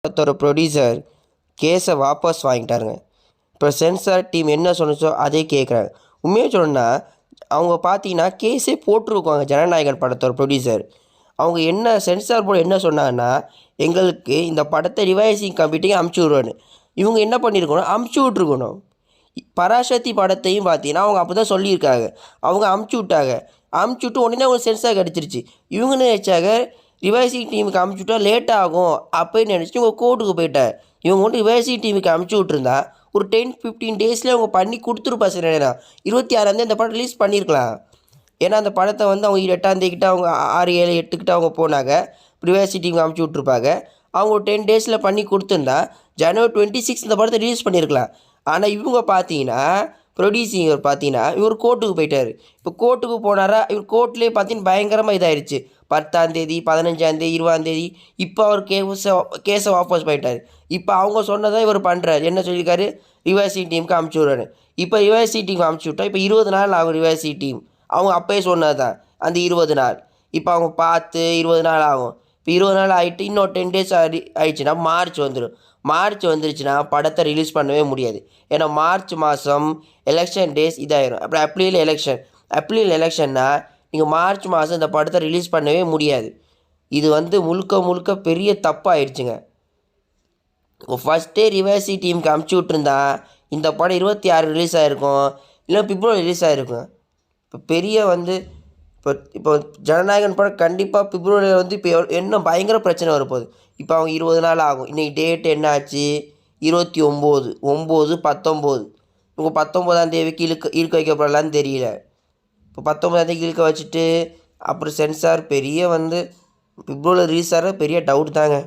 படத்தோட ப்ரொடியூசர் கேஸை வாபஸ் வாங்கிட்டாருங்க. இப்போ சென்சார் டீம் என்ன சொன்னிச்சோ அதே கேட்குறாங்க. உண்மையாக சொல்லணும்னா அவங்க பார்த்தீங்கன்னா கேஸே போட்டிருக்காங்க. ஜனநாயகன் படத்தோட ப்ரொடியூசர் அவங்க என்ன சென்சார் போர்டு என்ன சொன்னாங்கன்னா, எங்களுக்கு இந்த படத்தை ரிவைசிங் கமிட்டிக்கு அமுச்சு விடுவேன்னு. இவங்க என்ன பண்ணியிருக்கணும், அமுச்சு விட்ருக்கணும். பராசக்தி படத்தையும் பார்த்தீங்கன்னா அவங்க அப்போ தான் சொல்லியிருக்காங்க. அவங்க அமுச்சு விட்டாங்க. அமுச்சு விட்டு உடனே அவங்க சென்சார் கிடச்சிருச்சு. இவங்கன்னு நினச்சாங்க ரிவைசிங் டீமுக்கு அமுச்சு விட்டா லேட் ஆகும் அப்படின்னு நினச்சிட்டு இவங்க கோர்ட்டுக்கு போயிட்டார். இவங்க வந்து ரிவைசிங் டீமுக்கு அமுச்சு விட்ருந்தா ஒரு 10-15 டேஸ்லேயே அவங்க பண்ணி கொடுத்துருப்பா. சரி, 26ஆந்தேதி அந்த படம் ரிலீஸ் பண்ணியிருக்கலாம். ஏன்னா அந்த படத்தை வந்து அவங்க 8ஆந்தேதிக்கிட்ட அவங்க 6, 7, 8கிட்ட அவங்க போனாங்க. ரிவைசி டீமுக்கு அமுச்சு விட்ருப்பாங்க. அவங்க ஒரு 10 டேஸில் பண்ணி கொடுத்துருந்தா January 26 இந்த படத்தை ரிலீஸ் பண்ணியிருக்கலாம். ஆனால் இவங்க பார்த்தீங்கன்னா ப்ரொடியூசிங் பார்த்தீங்கன்னா இவர் கோர்ட்டுக்கு போயிட்டார். இப்போ கோர்ட்டுக்கு போனாரா, இவர் கோர்ட்லேயே பார்த்தீங்கன்னா பயங்கரமாக இதாகிடுச்சு. 10ஆந்தேதி, 15ஆந்தேதி, 20ஆந்தேதி இப்போ அவர் கேஸை வாபஸ் போயிட்டார். இப்போ அவங்க சொன்னதை இவர் பண்ணுறாரு. என்ன சொல்லியிருக்காரு, ரிவைசி டீமுக்கு அமுச்சு விட்றாரு. இப்போ ரிவைசி டீம் அமுச்சு விட்டா இப்போ 20 நாள் ஆகும். ரிவைசி டீம் அவங்க அப்போயே சொன்னது தான் அந்த 20 நாள். இப்போ அவங்க பார்த்து 20 நாள் ஆகும். இப்போ 20 நாள் ஆகிட்டு இன்னொரு 10 டேஸ் ஆயிடுச்சுன்னா மார்ச் வந்துடும். மார்ச் வந்துருச்சுன்னா படத்தை ரிலீஸ் பண்ணவே முடியாது. ஏன்னா மார்ச் மாதம் எலெக்ஷன் டேஸ் இதாயிரும். அப்புறம் ஏப்ரல் எலெக்ஷன்னா நீங்கள் மார்ச் மாதம் இந்த படத்தை ரிலீஸ் பண்ணவே முடியாது. இது வந்து முழுக்க முழுக்க பெரிய தப்பாகிடுச்சுங்க. ஃபஸ்ட்டே ரிவைசி டீமுக்கு அமுச்சு விட்ருந்தா இந்த படம் 26 ரிலீஸ் ஆகிருக்கும், இல்லை பிப்ரவரி ரிலீஸ் ஆகிருக்கும். இப்போ பெரிய வந்து இப்போ ஜனநாயகன் படம் கண்டிப்பாக பிப்ரவரியில் வந்து இப்போ என்ன பயங்கர பிரச்சனை வரப்போகுது. இப்போ அவங்க 20 நாள் ஆகும். இன்றைக்கி டேட் என்ன ஆச்சு, 29, 9, 19. இவங்க 19ஆந்தேதிக்கு இழுக்க வைக்கப்படலான்னு தெரியல. இப்போ 19ஆந்தேதிக்கு இழுக்க வச்சுட்டு அப்புறம் சென்சார் பெரிய வந்து பிப்ரவரியில் ரிலீஸ் ஆகிற பெரிய டவுட் தாங்க.